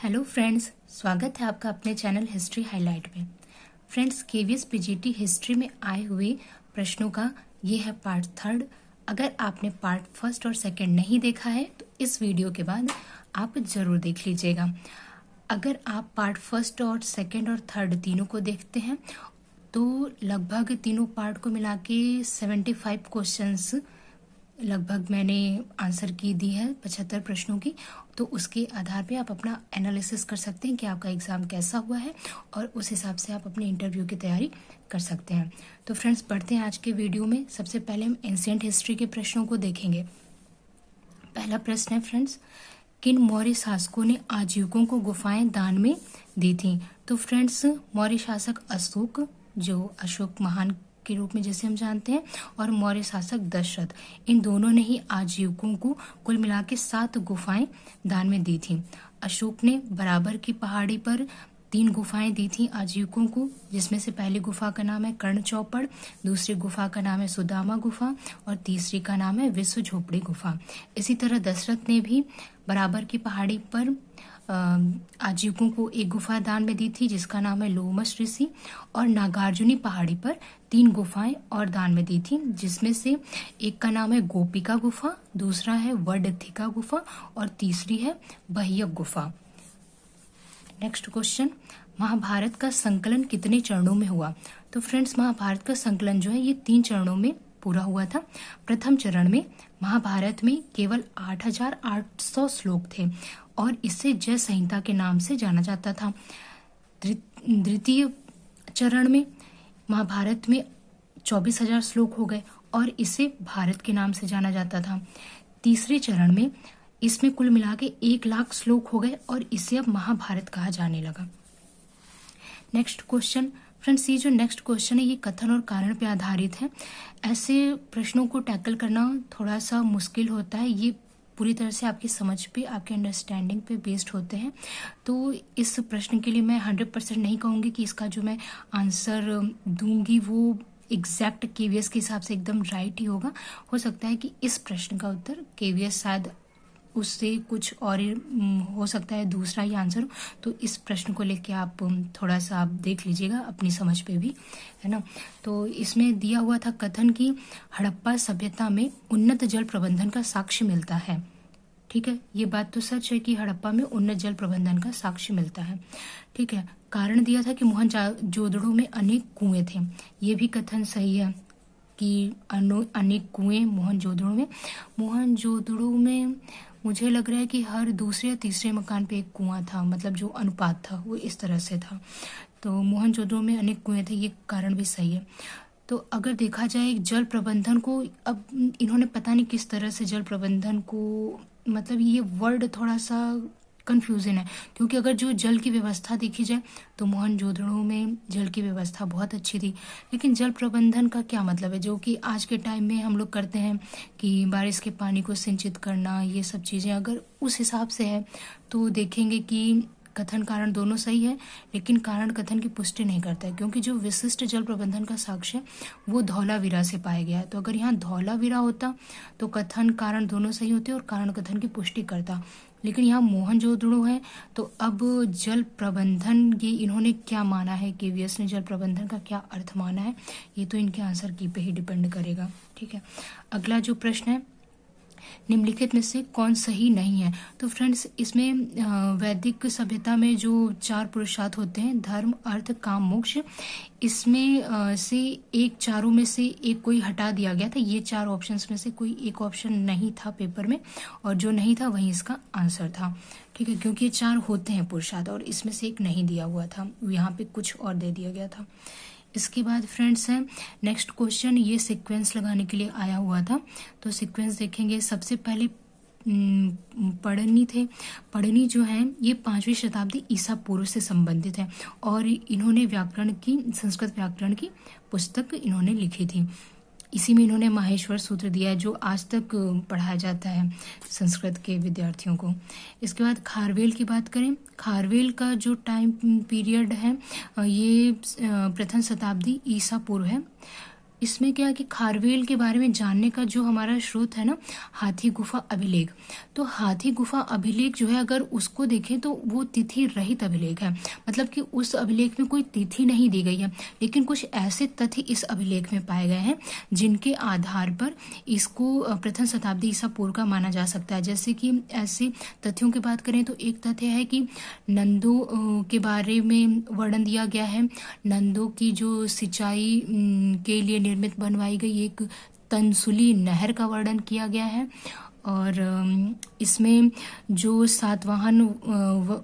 Hello friends, स्वागत है आपका अपने चैनल हिस्ट्री हाईलाइट में। फ्रेंड्स, केवीएस पीजीटी हिस्ट्री में आए हुए प्रश्नों का ये है पार्ट 3। अगर आपने पार्ट 1 और 2 नहीं देखा है तो इस वीडियो के बाद आप जरूर देख लीजिएगा। अगर आप पार्ट 1 और 2 और 3 तीनों को देखते हैं तो लगभग तीनों पार्ट को मिला के 75 क्वेश्चंस लगभग मैंने आंसर की दी है 75 प्रश्नों की। तो उसके आधार पे आप अपना एनालिसिस कर सकते हैं कि आपका एग्जाम कैसा हुआ है और उस हिसाब से आप अपने इंटरव्यू की तैयारी कर सकते हैं। तो फ्रेंड्स, पढ़ते हैं आज के वीडियो में। सबसे पहले हम एंशिएंट हिस्ट्री के प्रश्नों को देखेंगे। पहला प्रश्न है फ्रेंड्स, किन मौर्य शासकों ने आजीविकों को गुफाएं दान में दी थी? तो फ्रेंड्स, मौर्य शासक अशोक, जो अशोक महान के रूप में जैसे हम जानते हैं, और मौर्य शासक दशरथ, इन दोनों ने ही आजीविकों को कुल मिला के 7 गुफाएं दान में दी थी। अशोक ने बराबर की पहाड़ी पर 3 गुफाएं दी थी आजीविकों को, जिसमें से पहली गुफा का नाम है कर्ण चौपड़, दूसरी गुफा का नाम है सुदामा गुफा और तीसरी का नाम है विश्व झोपड़ी गुफा। इसी तरह दशरथ ने भी बराबर की पहाड़ी पर आजीविकों को एक गुफा दान में दी थी जिसका नाम है लोमश ऋषि, और नागार्जुनी पहाड़ी पर 3 गुफाएं और दान में दी थी, जिसमें से एक का नाम है गोपिका गुफा, दूसरा है वडथिका गुफा और तीसरी है बह्यक गुफा। नेक्स्ट क्वेश्चन, महाभारत का संकलन कितने चरणों में हुआ? तो फ्रेंड्स, महाभारत का संकलन जो है ये 3 चरणों में पूरा हुआ था। प्रथम चरण में महाभारत में केवल 8800 श्लोक थे और इसे जय संहिता के नाम से जाना जाता था। द्वितीय चरण में महाभारत में 24,000 श्लोक हो गए और इसे भारत के नाम से जाना जाता था। तीसरे चरण में इसमें कुल मिला के 1 लाख श्लोक हो गए और इसे अब महाभारत कहा जाने लगा। नेक्स्ट क्वेश्चन फ्रेंड्स, ये जो नेक्स्ट क्वेश्चन है ये कथन और कारण पे आधारित है। ऐसे प्रश्नों को टैकल करना थोड़ा सा मुश्किल होता है। ये पूरी तरह से आपकी समझ पे, आपके अंडरस्टैंडिंग पे बेस्ड होते हैं। तो इस प्रश्न के लिए मैं 100% नहीं कहूँगी कि इसका जो मैं आंसर दूंगी वो एग्जैक्ट केवीएस के हिसाब से एकदम राइट ही होगा। हो सकता है कि इस प्रश्न का उत्तर केवीएस शायद उससे कुछ और हो सकता है दूसरा ही आंसर हो। तो इस प्रश्न को लेके आप थोड़ा सा आप देख लीजिएगा अपनी समझ पे भी, है ना। तो इसमें दिया हुआ था कथन कि हड़प्पा सभ्यता में उन्नत जल प्रबंधन का साक्ष्य मिलता है। ठीक है, ये बात तो सच है कि हड़प्पा में उन्नत जल प्रबंधन का साक्ष्य मिलता है। ठीक है, कारण दिया था कि मोहनजोदड़ो में अनेक कुएं थे। ये भी कथन सही है कि अनेक कुएं मोहनजोदड़ो में मुझे लग रहा है कि हर दूसरे या तीसरे मकान पे एक कुआं था, मतलब जो अनुपात था वो इस तरह से था। तो मोहनजोदड़ो में अनेक कुएं थे, ये कारण भी सही है। तो अगर देखा जाए जल प्रबंधन को, अब इन्होंने पता नहीं किस तरह से जल प्रबंधन को, मतलब ये वर्ड थोड़ा सा कंफ्यूजन है, क्योंकि अगर जो जल की व्यवस्था देखी जाए तो मोहनजोदड़ो में जल की व्यवस्था बहुत अच्छी थी। लेकिन जल प्रबंधन का क्या मतलब है, जो कि आज के टाइम में हम लोग करते हैं कि बारिश के पानी को सिंचित करना, ये सब चीज़ें अगर उस हिसाब से है तो देखेंगे कि कथन कारण दोनों सही है, लेकिन कारण कथन की पुष्टि नहीं करता है, क्योंकि जो विशिष्ट जल प्रबंधन का साक्ष्य वो धौलावीरा से पाया गया है। तो अगर यहाँ धौलावीरा होता तो कथन कारण दोनों सही होते और कारण कथन की पुष्टि करता, लेकिन यहाँ मोहनजोदड़ो है। तो अब जल प्रबंधन ये इन्होंने क्या माना है, केवीएस ने जल प्रबंधन का क्या अर्थ माना है, ये तो इनके आंसर की पे ही डिपेंड करेगा। ठीक है, अगला जो प्रश्न है, निम्नलिखित में से कौन सही नहीं है? तो फ्रेंड्स, इसमें वैदिक सभ्यता में जो 4 पुरुषार्थ होते हैं, धर्म अर्थ काम मोक्ष, इसमें से एक, चारों में से एक कोई हटा दिया गया था। ये 4 ऑप्शंस में से कोई एक ऑप्शन नहीं था पेपर में, और जो नहीं था वही इसका आंसर था। ठीक है, क्योंकि ये 4 होते हैं पुरुषार्थ और इसमें से एक नहीं दिया हुआ था, यहाँ पे कुछ और दे दिया गया था। इसके बाद फ्रेंड्स है नेक्स्ट क्वेश्चन, ये सीक्वेंस लगाने के लिए आया हुआ था। तो सीक्वेंस देखेंगे, सबसे पहले पढ़नी थे। पढ़नी जो है ये 5वीं शताब्दी ईसा पूर्व से संबंधित है और इन्होंने संस्कृत व्याकरण की पुस्तक इन्होंने लिखी थी। इसी में इन्होंने माहेश्वर सूत्र दिया है, जो आज तक पढ़ाया जाता है संस्कृत के विद्यार्थियों को। इसके बाद खारवेल की बात करें, खारवेल का जो टाइम पीरियड है ये प्रथम शताब्दी ईसा पूर्व है। इसमें क्या है कि खारवेल के बारे में जानने का जो हमारा स्रोत है ना, हाथी गुफा अभिलेख। तो हाथी गुफा अभिलेख जो है, अगर उसको देखें तो वो तिथि रहित अभिलेख है, मतलब कि उस अभिलेख में कोई तिथि नहीं दी गई है, लेकिन कुछ ऐसे तथ्य इस अभिलेख में पाए गए हैं जिनके आधार पर इसको प्रथम शताब्दी ईसा पूर्व का माना जा सकता है। जैसे कि ऐसे तथ्यों की बात करें तो एक तथ्य है कि नंदों के बारे में वर्णन दिया गया है। नंदों की जो सिंचाई के लिए निर्मित बनवाई गई एक तनसुली नहर का वर्णन किया गया है। और इसमें जो सातवाहन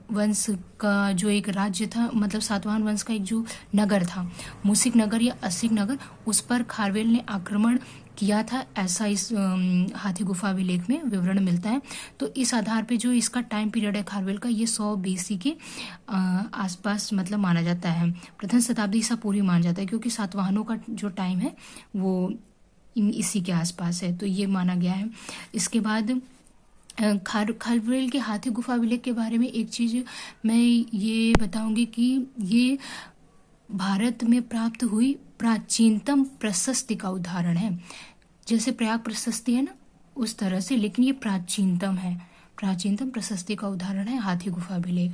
वंश का जो एक राज्य था, मतलब सातवाहन वंश का एक जो नगर था, मुसिक नगर या असिक नगर, उस पर खारवेल ने आक्रमण किया था, ऐसा इस हाथी गुफा अभिलेख में विवरण मिलता है। तो इस आधार पे जो इसका टाइम पीरियड है खारवेल का, ये 100 BC के आसपास मतलब माना जाता है। प्रथम शताब्दी ईसा पूर्व माना जाता है, क्योंकि सातवाहनों का जो टाइम है वो इसी के आसपास है, तो ये माना गया है। इसके बाद खारवेल के हाथी गुफा अभिलेख के बारे में एक चीज मैं ये बताऊंगी कि ये भारत में प्राप्त हुई प्राचीनतम प्रशस्ति का उदाहरण है। जैसे प्रयाग प्रशस्ति है ना, उस तरह से, लेकिन ये प्राचीनतम है, प्राचीनतम प्रशस्ति का उदाहरण है हाथी गुफा अभिलेख।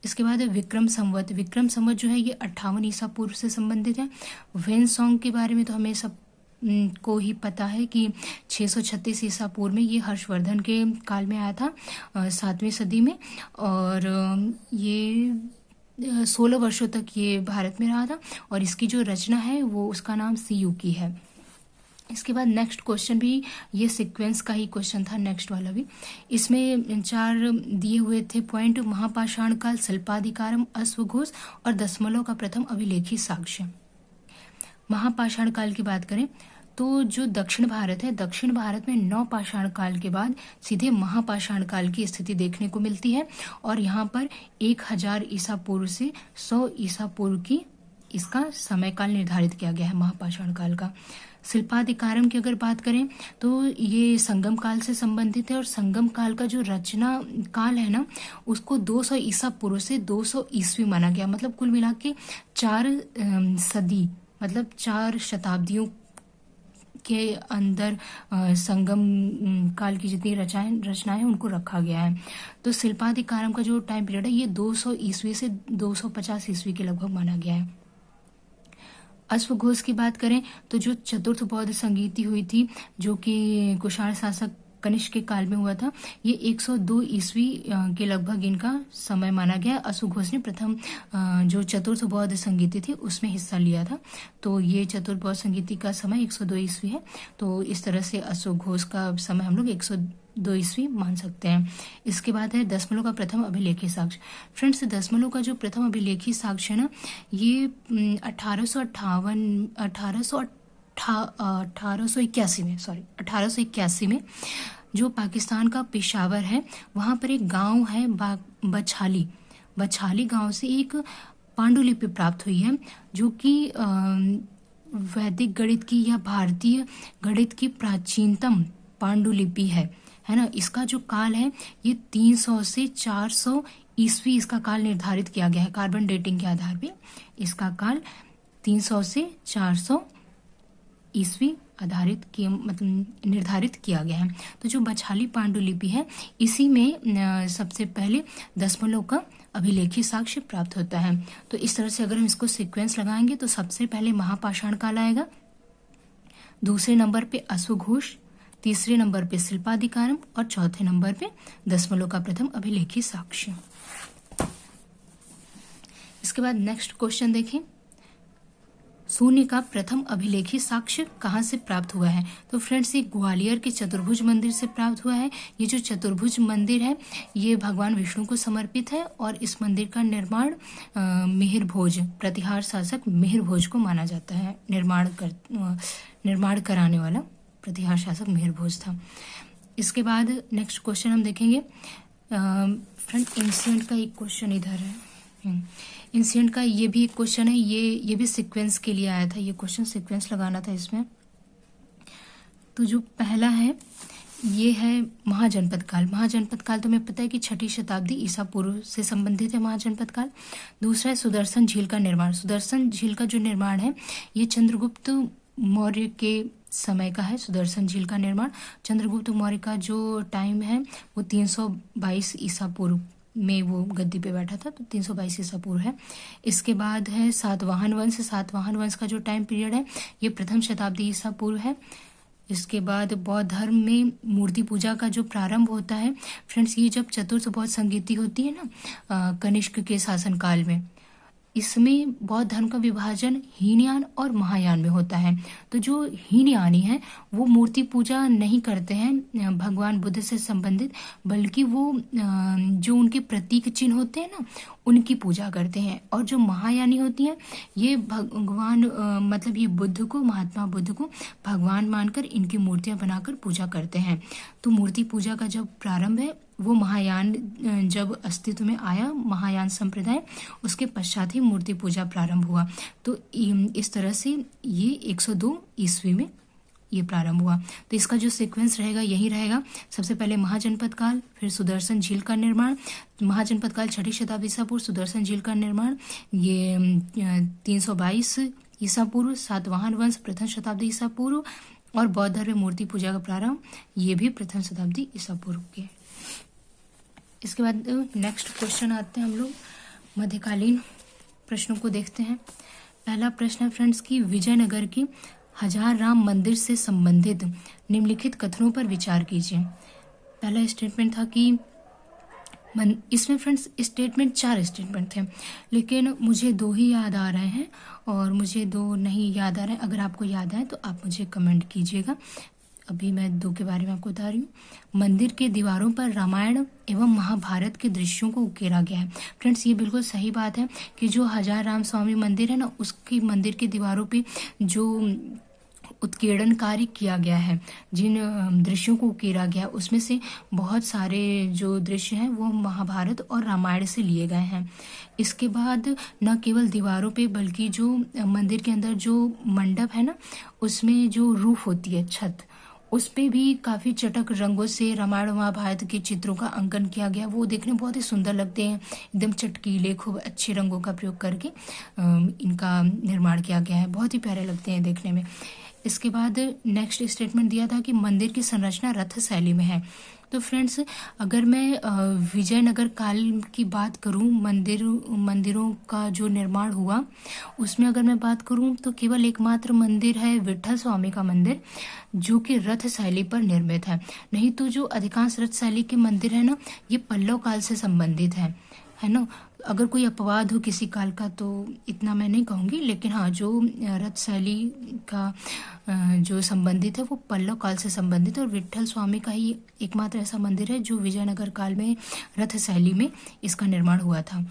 इसके बाद विक्रम संवत। विक्रम संवत जो है ये 58 ईसा पूर्व से संबंधित है। वेनसोंग के बारे में तो हमें सब को ही पता है कि 636 ईसा पूर्व में ये हर्षवर्धन के काल में आया था, 7वीं सदी में, और ये 16 वर्षों तक ये भारत में रहा था। और इसकी जो रचना है वो उसका नाम सीयू की है। इसके बाद नेक्स्ट क्वेश्चन भी ये सीक्वेंस का ही क्वेश्चन था, नेक्स्ट वाला भी। इसमें 4 दिए हुए थे पॉइंट: महापाषाण काल, शिल्पाधिकारम, अश्वघोष और दशमलव का प्रथम अभिलेखी साक्ष्य। महापाषाण काल की बात करें तो जो दक्षिण भारत है, दक्षिण भारत में नवपाषाण काल के बाद सीधे महापाषाण काल की स्थिति देखने को मिलती है। और यहाँ पर 1000 ईसा पूर्व से 100 ईसा पूर्व की इसका समय काल निर्धारित किया गया है महापाषाण काल का। शिल्पाधिकारम की अगर बात करें तो ये संगम काल से संबंधित है, और संगम काल का जो रचना काल है ना, उसको 200 ईसा पूर्व से 200 ईस्वी माना गया। मतलब कुल मिला के 4 सदी, मतलब 4 शताब्दियों के अंदर संगम काल की जितनी रचनाएं हैं उनको रखा गया है। तो शिल्पाधिकारम का जो टाइम पीरियड है ये 200 ईस्वी से 250 ईस्वी के लगभग माना गया है। अश्वघोष की बात करें तो जो चतुर्थ बौद्ध संगीति हुई थी, जो कि कुषाण शासक कनिष्क के काल में हुआ था, ये 102 ईस्वी के लगभग इनका समय माना गया। अश्वघोष ने प्रथम जो चतुर्थ बौद्ध संगीति थी उसमें हिस्सा लिया था, तो ये चतुर्थ बौद्ध संगीति का समय 102 ईस्वी है। तो इस तरह से अश्वघोष का समय हम लोग 102 ईस्वी मान सकते हैं। इसके बाद है दशमलव का प्रथम अभिलेखी साक्ष्य। फ्रेंड्स, दशमलव का जो प्रथम अभिलेखी साक्ष्य है ना, ये 1881 में जो पाकिस्तान का पेशावर है वहां पर एक गांव है बछाली गांव से एक पांडुलिपि प्राप्त हुई है, जो कि वैदिक गणित की या भारतीय गणित की प्राचीनतम पांडुलिपि है ना। इसका जो काल है ये 300 से 400 ईस्वी इसका काल निर्धारित किया गया है। कार्बन डेटिंग के आधार पे इसका काल 300 से 400 ईस्वी निर्धारित किया गया है। तो जो बछाली पांडुलिपि है इसी में सबसे पहले दशमलव का अभिलेखी साक्ष्य प्राप्त होता है। तो इस तरह से अगर हम इसको सीक्वेंस लगाएंगे तो सबसे पहले महापाषाण काल आएगा, दूसरे नंबर पे अश्वघोष, तीसरे नंबर पे शिल्पाधिकारम और चौथे नंबर पे दशमलव का प्रथम अभिलेखी साक्ष्य। इसके बाद नेक्स्ट क्वेश्चन देखें, शून्य का प्रथम अभिलेखी साक्ष्य कहाँ से प्राप्त हुआ है? तो फ्रेंड्स, ये ग्वालियर के चतुर्भुज मंदिर से प्राप्त हुआ है। ये जो चतुर्भुज मंदिर है ये भगवान विष्णु को समर्पित है, और इस मंदिर का निर्माण मिहिर भोज, प्रतिहार शासक मिहिर भोज को माना जाता है। निर्माण कराने वाला प्रतिहार शासक मिहिर भोज था। इसके बाद नेक्स्ट क्वेश्चन हम देखेंगे। फ्रेंड, एंशिएंट का एक क्वेश्चन इधर है, एंशिएंट का ये भी एक क्वेश्चन है, ये भी सीक्वेंस के लिए आया था। ये क्वेश्चन सीक्वेंस लगाना था इसमें। तो जो पहला है ये है महाजनपद काल। महाजनपद काल तो हमें पता है कि 6ठी शताब्दी ईसा पूर्व से संबंधित है महाजनपद काल। दूसरा है सुदर्शन झील का निर्माण। सुदर्शन झील का जो निर्माण है ये चंद्रगुप्त मौर्य के समय का है सुदर्शन झील का निर्माण। चंद्रगुप्त मौर्य का जो टाइम है वो 322 ईसा पूर्व में वो गद्दी पे बैठा था, तो 322 ईसा पूर्व है। इसके बाद है सातवाहन वंश। सातवाहन वंश का जो टाइम पीरियड है ये प्रथम शताब्दी ईसा पूर्व है। इसके बाद बौद्ध धर्म में मूर्ति पूजा का जो प्रारंभ होता है फ्रेंड्स, ये जब चतुर्थ बौद्ध संगीति होती है ना कनिष्क के शासनकाल में, इसमें बौद्ध धर्म का विभाजन हीनयान और महायान में होता है। तो जो हीनयानी है वो मूर्ति पूजा नहीं करते हैं भगवान बुद्ध से संबंधित, बल्कि वो जो उनके प्रतीक चिन्ह होते हैं ना उनकी पूजा करते हैं। और जो महायानी होती हैं ये भगवान मतलब ये बुद्ध को, महात्मा बुद्ध को भगवान मानकर इनकी मूर्तियां बनाकर पूजा करते हैं। तो मूर्ति पूजा का जब प्रारंभ है वो महायान जब अस्तित्व में आया, महायान संप्रदाय, उसके पश्चात ही मूर्ति पूजा प्रारंभ हुआ। तो इस तरह से ये 102 ईस्वी में ये प्रारंभ हुआ। तो इसका जो सीक्वेंस रहेगा यही रहेगा, सबसे पहले महाजनपद काल, फिर सुदर्शन झील का निर्माण। महाजनपद काल 6ठी शताब्दी ईसा पूर्व, सुदर्शन झील का निर्माण ये 322 ईसा पूर्व, सातवाहन वंश प्रथम शताब्दी ईसा पूर्व, और बौद्ध धर्म मूर्ति पूजा का प्रारंभ ये भी प्रथम शताब्दी ईसा पूर्व के। इसके बाद नेक्स्ट क्वेश्चन आते हैं हम लोग मध्यकालीन प्रश्नों को देखते हैं। पहला प्रश्न है फ्रेंड्स कि विजयनगर की हजार राम मंदिर से संबंधित निम्नलिखित कथनों पर विचार कीजिए। पहला स्टेटमेंट था कि इसमें फ्रेंड्स स्टेटमेंट 4 स्टेटमेंट थे, लेकिन मुझे 2 ही याद आ रहे हैं और मुझे 2 नहीं याद आ रहे हैं। अगर आपको याद आए तो आप मुझे कमेंट कीजिएगा। अभी मैं 2 के बारे में आपको बता रही हूँ। मंदिर के दीवारों पर रामायण एवं महाभारत के दृश्यों को उकेरा गया है। फ्रेंड्स ये बिल्कुल सही बात है कि जो हजार राम स्वामी मंदिर है ना, उसकी मंदिर के दीवारों पे जो उत्कीर्णन कार्य किया गया है, जिन दृश्यों को उकेरा गया, उसमें से बहुत सारे जो दृश्य हैं वो महाभारत और रामायण से लिए गए हैं। इसके बाद न केवल दीवारों पे बल्कि जो मंदिर के अंदर जो मंडप है ना, उसमें जो रूफ होती है, छत, उस पे भी काफी चटक रंगों से रामायण महाभारत के चित्रों का अंकन किया गया। वो देखने बहुत ही सुंदर लगते हैं, एकदम चटकीले, खूब अच्छे रंगों का प्रयोग करके इनका निर्माण किया गया है। बहुत ही प्यारे लगते हैं देखने में। इसके बाद नेक्स्ट स्टेटमेंट दिया था कि मंदिर की संरचना रथ शैली में है। तो फ्रेंड्स अगर मैं विजयनगर काल की बात करूं, मंदिरों का जो निर्माण हुआ उसमें अगर मैं बात करूं तो केवल एकमात्र मंदिर है विठल स्वामी का मंदिर, जो कि रथ शैली पर निर्मित है। नहीं तो जो अधिकांश रथ शैली के मंदिर है ना, ये पल्लव काल से संबंधित है ना। अगर कोई अपवाद हो किसी काल का तो इतना मैं नहीं कहूँगी, लेकिन हाँ जो रथ शैली का जो संबंधित है वो पल्लव काल से संबंधित है। और विठल स्वामी का ही एकमात्र ऐसा मंदिर है जो विजयनगर काल में रथ शैली में इसका निर्माण हुआ था।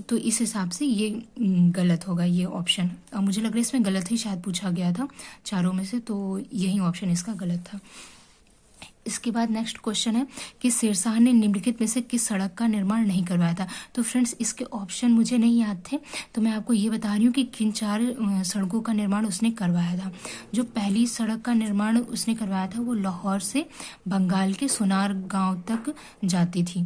तो इस हिसाब से ये गलत होगा ये ऑप्शन। मुझे लग रहा है इसमें गलत ही शायद पूछा गया था चारों में से, तो यही ऑप्शन इसका गलत था। इसके बाद नेक्स्ट क्वेश्चन है कि शेरशाह ने निम्नलिखित में से किस सड़क का निर्माण नहीं करवाया था। तो फ्रेंड्स इसके ऑप्शन मुझे नहीं याद थे, तो मैं आपको ये बता रही हूँ कि किन 4 सड़कों का निर्माण उसने करवाया था। जो पहली सड़क का निर्माण उसने करवाया था वो लाहौर से बंगाल के सोनार गांव तक जाती थी।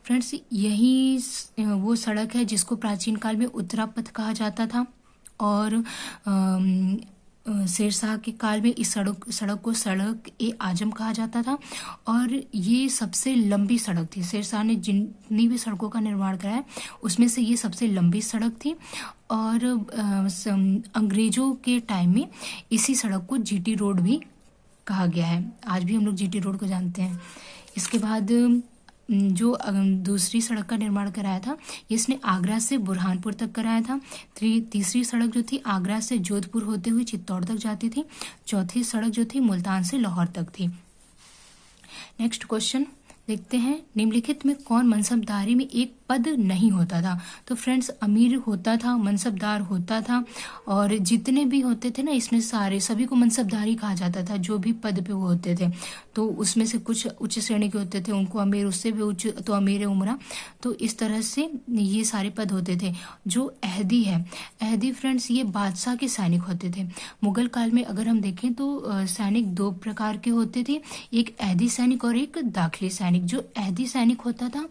फ्रेंड्स यही वो सड़क है जिसको प्राचीन काल में उत्तरापथ कहा जाता था, और शेरशाह के काल में इस सड़क को सड़क ए आजम कहा जाता था, और ये सबसे लंबी सड़क थी। शेरशाह ने जितनी भी सड़कों का निर्माण कराया उसमें से ये सबसे लंबी सड़क थी, और अंग्रेजों के टाइम में इसी सड़क को जीटी रोड भी कहा गया है। आज भी हम लोग जीटी रोड को जानते हैं। इसके बाद जो दूसरी सड़क का निर्माण कराया था इसने आगरा से बुरहानपुर तक कराया था। तीसरी सड़क जो थी आगरा से जोधपुर होते हुए चित्तौड़ तक जाती थी। चौथी सड़क जो थी मुल्तान से लाहौर तक थी। नेक्स्ट क्वेश्चन देखते हैं, निम्नलिखित में कौन मनसबदारी में एक पद नहीं होता था। तो फ्रेंड्स अमीर होता था, मनसबदार होता था, और जितने भी होते थे ना इसमें सारे सभी को मनसबदारी कहा जाता था। जो भी पद पे वो होते थे तो उसमें से कुछ उच्च श्रेणी के होते थे, उनको अमीर, उससे भी उच्च तो अमीर उमरा। तो इस तरह से ये सारे पद होते थे। जो अहदी है, अहदी फ्रेंड्स ये बादशाह के सैनिक होते थे। मुगल काल में अगर हम देखें तो सैनिक 2 प्रकार के होते थे, एक अहदी सैनिक और एक दाखिली सैनिक। जो अहदी सैनिक होता था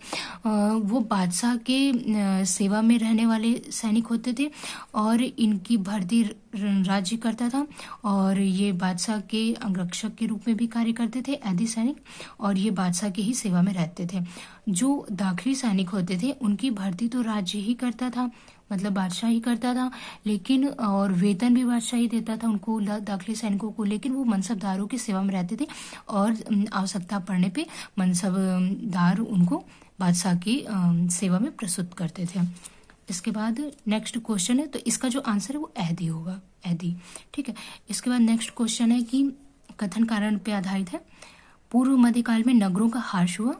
वो बादशाह के सेवा में रहने वाले सैनिक होते थे और इनकी भर्ती राज्य करता था और ये बादशाह के अंगरक्षक के रूप में भी कार्य करते थे ऐदी सैनिक, और ये बादशाह के ही सेवा में रहते थे। जो दाखिली सैनिक होते थे उनकी भर्ती तो राज्य ही करता था, मतलब बादशाह ही करता था, लेकिन और वेतन भी बादशाह ही देता था उनको, दाखिली सैनिकों को, लेकिन वो मनसबदारों की सेवा में रहते थे और आवश्यकता पड़ने पे मनसबदार उनको बादशाह की सेवा में प्रस्तुत करते थे। इसके बाद नेक्स्ट क्वेश्चन है, तो इसका जो आंसर है वो ऐदी होगा, ऐदी। ठीक है, इसके बाद नेक्स्ट क्वेश्चन है कि कथन कारण पे आधारित है। पूर्व मध्यकाल में नगरों का ह्रास हुआ,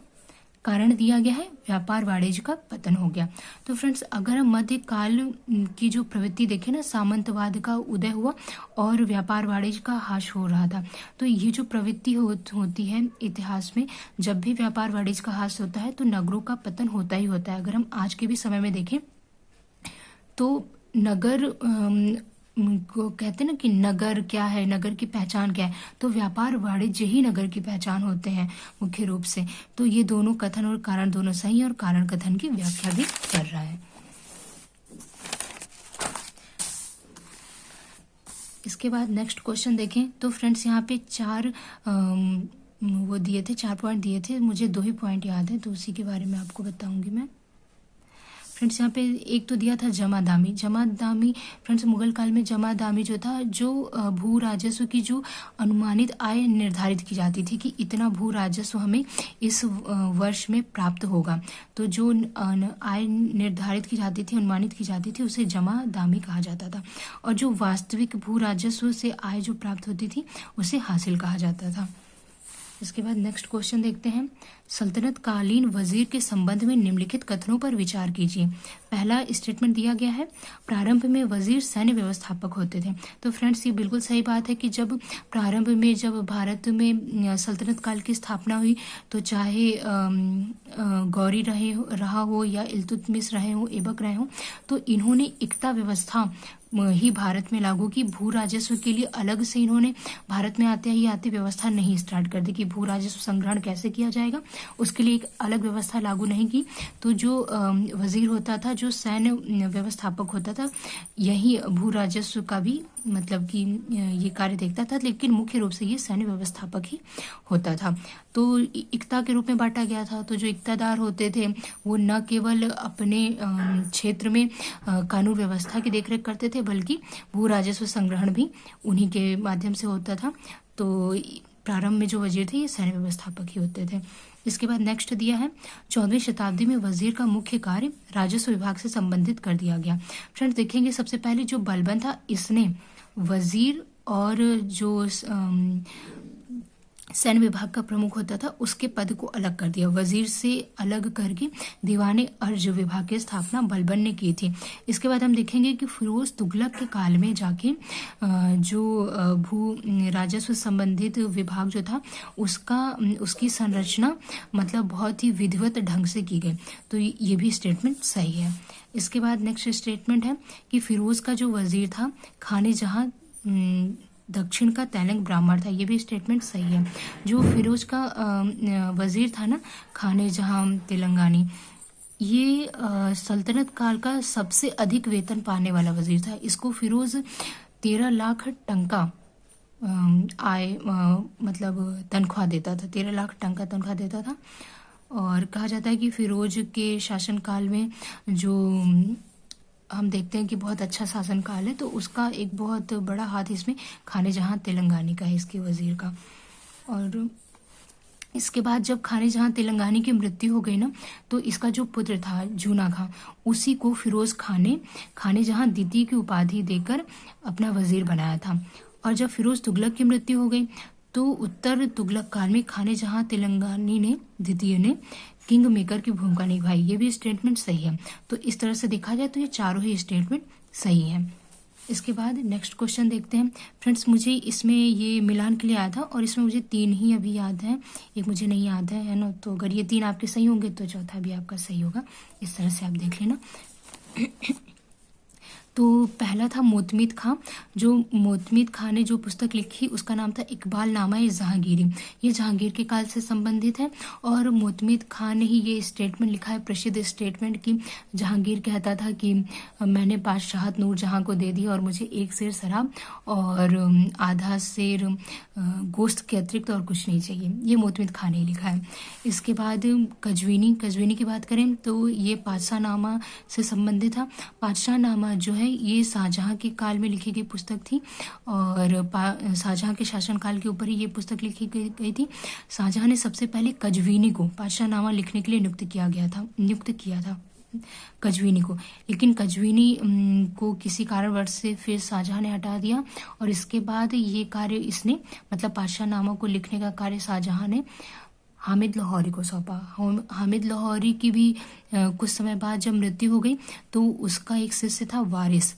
कारण दिया गया है व्यापार वाणिज्य का पतन हो गया। तो फ्रेंड्स अगर हम मध्यकाल की जो प्रवृत्ति देखें ना, सामंतवाद का उदय हुआ और व्यापार वाणिज्य का ह्रास हो रहा था। तो ये जो प्रवृत्ति होती है इतिहास में, जब भी व्यापार वाणिज्य का ह्रास होता है तो नगरों का पतन होता ही होता है। अगर हम आज के भी समय में देखें तो नगर को कहते हैं ना कि नगर क्या है, नगर की पहचान क्या है, तो व्यापार वाणिज्य ही नगर की पहचान होते हैं मुख्य रूप से। तो ये दोनों कथन और कारण दोनों सही है और कारण कथन की व्याख्या भी कर रहा है। इसके बाद नेक्स्ट क्वेश्चन देखें तो फ्रेंड्स यहाँ पे 4 वो दिए थे, 4 पॉइंट दिए थे, मुझे 2 ही पॉइंट याद है तो उसी के बारे में आपको बताऊंगी मैं। फ्रेंड्स यहाँ पे एक तो दिया था जमादामी। जमादामी फ्रेंड्स मुगल काल में जमादामी जो था, जो भू राजस्व की जो अनुमानित आय निर्धारित की जाती थी कि इतना भू राजस्व हमें इस वर्ष में प्राप्त होगा, तो जो आय निर्धारित की जाती थी, अनुमानित की जाती थी, उसे जमादामी कहा जाता था। और जो वास्तविक भू राजस्व से आय जो प्राप्त होती थी उसे हासिल कहा जाता था। इसके बाद नेक्स्ट क्वेश्चन देखते हैं। सल्तनत कालीन वजीर के संबंध में निम्नलिखित कथनों पर विचार कीजिए। पहला स्टेटमेंट दिया गया है, प्रारंभ में वजीर सैन्य व्यवस्थापक होते थे। तो फ्रेंड्स ये बिल्कुल सही बात है कि जब प्रारंभ में जब भारत में सल्तनत काल की स्थापना हुई तो चाहे गौरी रहा हो या इल्तुतमिश रहे हो, ऐबक रहे हो, तो इन्होंने इक्ता व्यवस्था ही भारत में लागू की। भू राजस्व के लिए अलग से इन्होंने भारत में आते ही आती व्यवस्था नहीं स्टार्ट कर दी कि भू राजस्व संग्रहण कैसे किया जाएगा, उसके लिए एक अलग व्यवस्था लागू नहीं की। तो जो वजीर होता था, जो सैन्य व्यवस्थापक होता था, यही भू राजस्व का भी मतलब कि ये कार्य देखता था, लेकिन मुख्य रूप से ये सैन्य व्यवस्थापक ही होता था। तो इक्ता के रूप में बांटा गया था। तो जो इक्तादार होते थे वो न केवल अपने क्षेत्र में कानून व्यवस्था की देखरेख करते थे, बल्कि भू राजस्व संग्रहण भी उन्हीं के माध्यम से होता था। तो प्रारंभ में जो वजीर थे ये सैन्य व्यवस्थापक ही होते थे। इसके बाद नेक्स्ट दिया है, 14वीं शताब्दी में वजीर का मुख्य कार्य राजस्व विभाग से संबंधित कर दिया गया। फ्रेंड्स देखेंगे सबसे पहले जो बलबन था, इसने वजीर और जो सैन्य विभाग का प्रमुख होता था उसके पद को अलग कर दिया, वजीर से अलग करके दीवाने अर्ज विभाग की स्थापना बलबन ने की थी। इसके बाद हम देखेंगे कि फिरोज तुगलक के काल में जाके जो भू राजस्व संबंधित विभाग जो था उसकी संरचना मतलब बहुत ही विधिवत ढंग से की गई। तो ये भी स्टेटमेंट सही है। इसके बाद नेक्स्ट स्टेटमेंट है कि फिरोज का जो वजीर था खाने जहां दक्षिण का तैलंग ब्राह्मण था। ये भी स्टेटमेंट सही है। जो फिरोज का वजीर था ना, खाने जहां तेलंगानी, ये सल्तनत काल का सबसे अधिक वेतन पाने वाला वजीर था। इसको फिरोज 13 लाख टंका आय मतलब तनख्वाह देता था, 13 लाख टंका तनख्वाह देता था। और कहा जाता है कि फिरोज के शासनकाल में जो हम देखते हैं कि बहुत अच्छा शासनकाल है, तो उसका एक बहुत बड़ा हाथ इसमें खाने जहां तेलंगानी का है, इसके वजीर का। और इसके बाद जब खाने जहां तेलंगानी की मृत्यु हो गई ना, तो इसका जो पुत्र था जूना खां, उसी को फिरोज खाने जहां द्वितीय की उपाधि देकर अपना वजीर बनाया था। और जब फिरोज तुगलक की मृत्यु हो गई तो उत्तर तुगलक काल में खाने जहां तेलंगानी ने द्वितीय ने किंग मेकर की भूमिका निभाई। ये भी स्टेटमेंट सही है। तो इस तरह से देखा जाए तो ये चारों ही स्टेटमेंट सही है। इसके बाद नेक्स्ट क्वेश्चन देखते हैं। फ्रेंड्स मुझे इसमें ये मिलान के लिए आया था और इसमें मुझे 3 ही अभी याद है, एक मुझे नहीं याद है ना। तो अगर ये 3 आपके सही होंगे तो चौथा भी आपका सही होगा। इस तरह से आप देख लेना। तो पहला था मोतमिद खां। जो मोतमिद खां ने जो पुस्तक लिखी उसका नाम था इकबाल नामा जहांगीरी। ये जहांगीर के काल से संबंधित है और मोतमिद खां ने ही ये स्टेटमेंट लिखा है, प्रसिद्ध स्टेटमेंट, कि जहांगीर कहता था कि मैंने बादशाहत नूरजहां को दे दी और मुझे एक सेर शराब और आधा सेर गोश्त के अतिरिक्त और कुछ नहीं चाहिए। ये मोतमिद खां ने लिखा है। इसके बाद कजवीनी की बात करें तो ये पातशाहनामा से संबंधित था। पातशाहनामा जो है ये शाहजहां के काल में लिखी गई पुस्तक थी और शाहजहां के शासनकाल के ऊपर ही ये पुस्तक लिखी गई थी। शाहजहां ने सबसे पहले कजवीनी को पातशाहनामा लिखने के लिए नियुक्त किया था कजवीनी को, लेकिन कजवीनी को किसी कारणवश से फिर शाहजहां ने हटा दिया और इसके बाद ये कार्य इसने मतलब पातशाहनामा को लिखने का कार्य शाहजहां ने हामिद लाहौरी को सौंपा। हामिद लाहौरी की भी कुछ समय बाद जब मृत्यु हो गई तो उसका एक शिष्य था वारिस,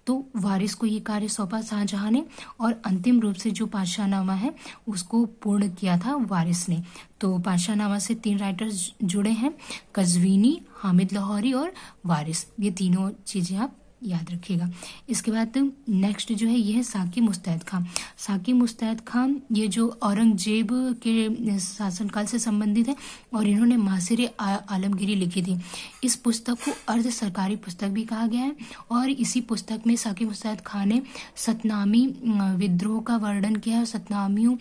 तो वारिस को ये कार्य सौंपा शाहजहां ने और अंतिम रूप से जो पातशाहनामा है उसको पूर्ण किया था वारिस ने। तो पातशाहनामा से 3 राइटर्स जुड़े हैं, कजवीनी, हामिद लाहौरी और वारिस। ये तीनों चीजें आप याद रखिएगा। इसके बाद नेक्स्ट जो है ये है साकी मुस्तैद खां। साकी मुस्तैद खां ये जो औरंगजेब के शासनकाल से संबंधित है और इन्होंने मासिर आलमगीरी लिखी थी। इस पुस्तक को अर्ध सरकारी पुस्तक भी कहा गया है और इसी पुस्तक में साकी मुस्तैद खां ने सतनामी विद्रोह का वर्णन किया है। सतनामियों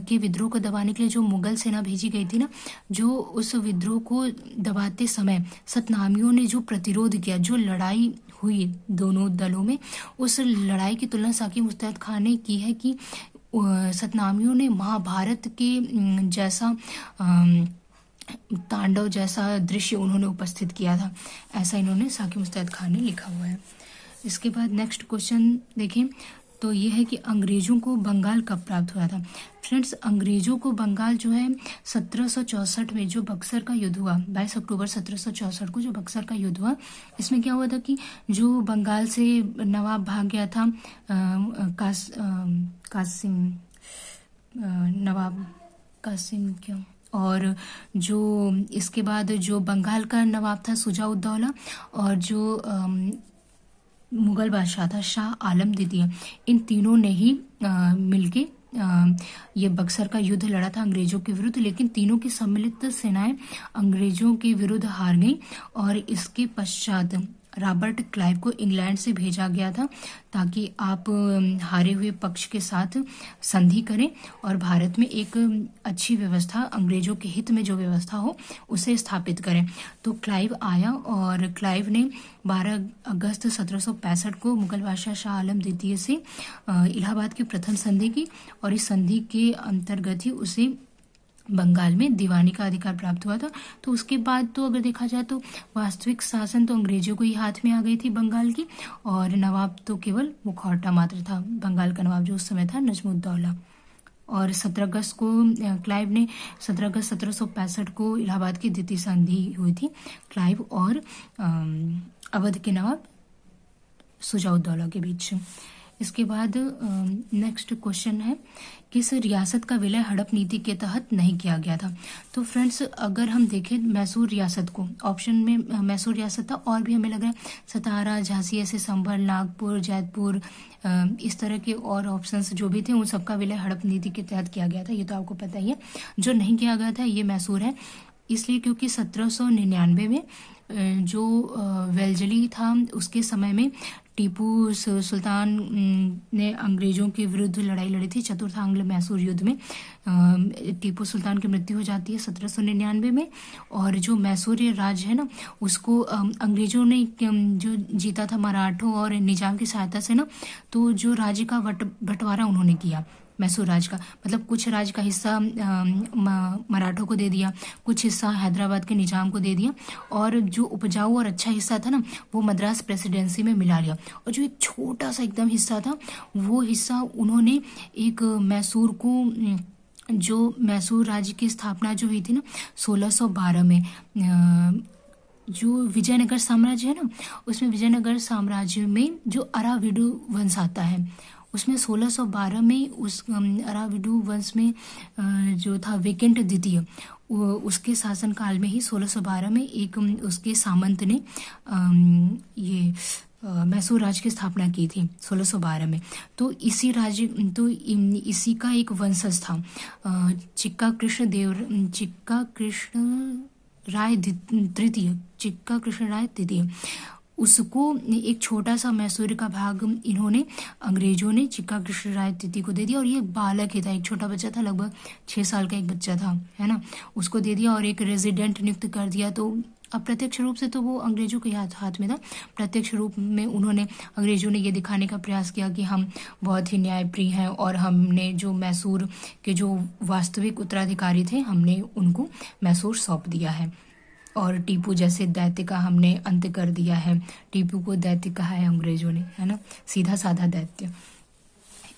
के विद्रोह को दबाने के लिए जो मुगल सेना भेजी गई थी ना, जो उस विद्रोह को दबाते समय सतनामियों ने जो प्रतिरोध किया, जो लड़ाई हुई दोनों दलों में, उस लड़ाई की तुलना साकी मुस्तैद खां ने की है कि सतनामियों ने महाभारत के जैसा तांडव जैसा दृश्य उन्होंने उपस्थित किया था। ऐसा इन्होंने साकी मुस्तैद खां ने लिखा हुआ है। इसके बाद नेक्स्ट क्वेश्चन देखें तो ये है कि अंग्रेजों को बंगाल कब प्राप्त हुआ था। फ्रेंड्स, अंग्रेजों को बंगाल जो है 1764 में जो बक्सर का युद्ध हुआ, 22 अक्टूबर 1764 को जो बक्सर का युद्ध हुआ, इसमें क्या हुआ था कि जो बंगाल से नवाब भाग गया था नवाब कासिम क्यों, और जो इसके बाद जो बंगाल का नवाब था शुजा-उद-दौला और जो मुगल बादशाह था शाह आलम द्वितीय, इन तीनों ने ही मिलके ये बक्सर का युद्ध लड़ा था अंग्रेजों के विरुद्ध। लेकिन तीनों की सम्मिलित सेनाएं अंग्रेजों के विरुद्ध हार गईं और इसके पश्चात रॉबर्ट क्लाइव को इंग्लैंड से भेजा गया था ताकि आप हारे हुए पक्ष के साथ संधि करें और भारत में एक अच्छी व्यवस्था, अंग्रेजों के हित में जो व्यवस्था हो उसे स्थापित करें। तो क्लाइव आया और क्लाइव ने 12 अगस्त 1765 को मुगल बादशाह शाह आलम द्वितीय से इलाहाबाद की प्रथम संधि की और इस संधि के अंतर्गत ही उसे बंगाल में दीवानी का अधिकार प्राप्त हुआ था। तो उसके बाद तो अगर देखा जाए तो वास्तविक शासन तो अंग्रेजों को ही हाथ में आ गई थी बंगाल की, और नवाब तो केवल मुखौटा मात्र था। बंगाल का नवाब जो उस समय था नजमुद्दौला। और 17 अगस्त को क्लाइव ने 17 अगस्त 1765 को इलाहाबाद की द्वितीय संधि हुई थी क्लाइव और अवध के नवाब शुजा-उद-दौला के बीच। इसके बाद नेक्स्ट क्वेश्चन है, किस रियासत का विलय हड़प नीति के तहत नहीं किया गया था। तो फ्रेंड्स, अगर हम देखें मैसूर रियासत को, ऑप्शन में मैसूर रियासत था और भी हमें लग रहा है सतारा, झांसी, ऐसे संभल, नागपुर, जैतपुर, इस तरह के और ऑप्शंस जो भी थे उन सबका विलय हड़प नीति के तहत किया गया था। ये तो आपको पता ही है। जो नहीं किया गया था ये मैसूर है, इसलिए क्योंकि 1799 में जो वेलजली था उसके समय में टीपू सुल्तान ने अंग्रेजों के विरुद्ध लड़ाई लड़ी थी। चतुर्थ आंग्ल मैसूर युद्ध में टीपू सुल्तान की मृत्यु हो जाती है 1799 में। और जो मैसूर राज्य है ना उसको अंग्रेजों ने जो जीता था मराठों और निजाम की सहायता से ना, तो जो राज्य का बंटवारा उन्होंने किया मैसूर राज्य का, मतलब कुछ राज्य का हिस्सा मराठों को दे दिया, कुछ हिस्सा हैदराबाद के निजाम को दे दिया और जो उपजाऊ और अच्छा हिस्सा था ना वो मद्रास प्रेसिडेंसी में मिला लिया। और जो एक छोटा सा एकदम हिस्सा था वो हिस्सा उन्होंने एक मैसूर को, जो मैसूर राज्य की स्थापना जो हुई थी ना 1612 में, जो विजयनगर साम्राज्य है ना उसमें विजयनगर साम्राज्य में जो अराविडु वंश आता है उसमें 1612 में उस अराविडु वंश में जो था वेकेंट द्वितीय, उसके शासनकाल में ही 1612 में एक उसके सामंत ने ये मैसूर राज्य की स्थापना की थी 1612 में। तो इसी राज्य तो इसी का एक वंशज था चिक्का कृष्ण राय तृतीय। उसको एक छोटा सा मैसूर का भाग इन्होंने अंग्रेजों ने चिक्का कृष्ण राय तृतीय को दे दिया। और ये एक बालक ही था, एक छोटा बच्चा था, लगभग 6 साल का एक बच्चा था, है ना, उसको दे दिया और एक रेजिडेंट नियुक्त कर दिया। तो अप्रत्यक्ष रूप से तो वो अंग्रेजों के हाथ में था, प्रत्यक्ष रूप में उन्होंने अंग्रेजों ने ये दिखाने का प्रयास किया कि हम बहुत ही न्यायप्रिय हैं और हमने जो मैसूर के जो वास्तविक उत्तराधिकारी थे हमने उनको मैसूर सौंप दिया है और टीपू जैसे दैत्य का हमने अंत कर दिया है। टीपू को दैत्य कहा है अंग्रेजों ने, है ना, सीधा साधा दैत्य।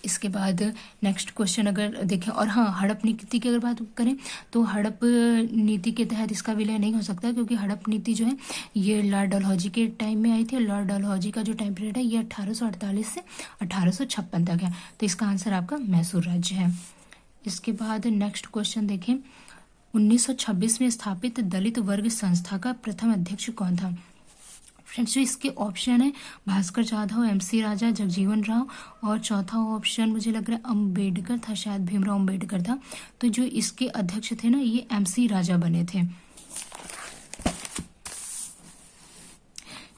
इसके बाद नेक्स्ट क्वेश्चन अगर देखें, और हाँ, हड़प नीति की अगर बात करें तो हड़प नीति के तहत इसका विलय नहीं हो सकता, क्योंकि हड़प नीति जो है ये लॉर्ड डलहौजी के टाइम में आई थी। लॉर्ड डलहौजी का जो टाइम पीरियड है ये 1848 से 1856 तक है। तो इसका आंसर आपका मैसूर राज्य है। इसके बाद नेक्स्ट क्वेश्चन देखें, 1926 में स्थापित दलित वर्ग संस्था का प्रथम अध्यक्ष कौन था? फ्रेंड्स, जो इसके ऑप्शन है भास्कर जाधव, एमसी राजा, जगजीवन राव, और चौथा ऑप्शन मुझे लग रहा है अम्बेडकर था, शायद भीमराव अम्बेडकर था। तो जो इसके अध्यक्ष थे ना, ये एमसी राजा बने थे।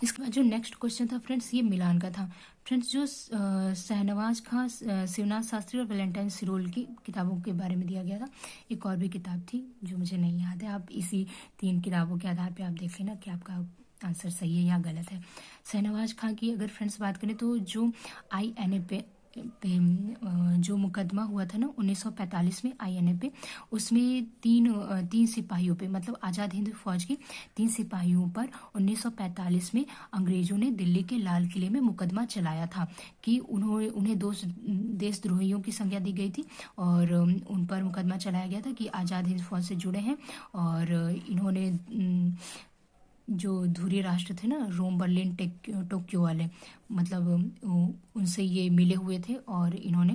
इसके बाद जो नेक्स्ट क्वेश्चन था फ्रेंड्स, ये मिलान का था। फ्रेंड्स, जो शहनवाज खां, शिवनाथ शास्त्री और वैलेंटाइन सिरोल की किताबों के बारे में दिया गया था। एक और भी किताब थी जो मुझे नहीं याद है, आप इसी 3 किताबों के आधार पे आप देख लेना कि आपका आंसर सही है या गलत है। शहनवाज खां की अगर फ्रेंड्स बात करें तो जो INA पे जो मुकदमा हुआ था ना 1945 में INA पे, उसमें तीन सिपाहियों पे, मतलब आज़ाद हिंद फौज के 3 सिपाहियों पर 1945 में अंग्रेजों ने दिल्ली के लाल किले में मुकदमा चलाया था कि उन्हें देशद्रोहियों की संज्ञा दी गई थी और उन पर मुकदमा चलाया गया था कि आज़ाद हिंद फौज से जुड़े हैं और इन्होंने जो धुरी राष्ट्र थे ना, रोम, बर्लिन, टोक्यो वाले, मतलब उनसे ये मिले हुए थे और इन्होंने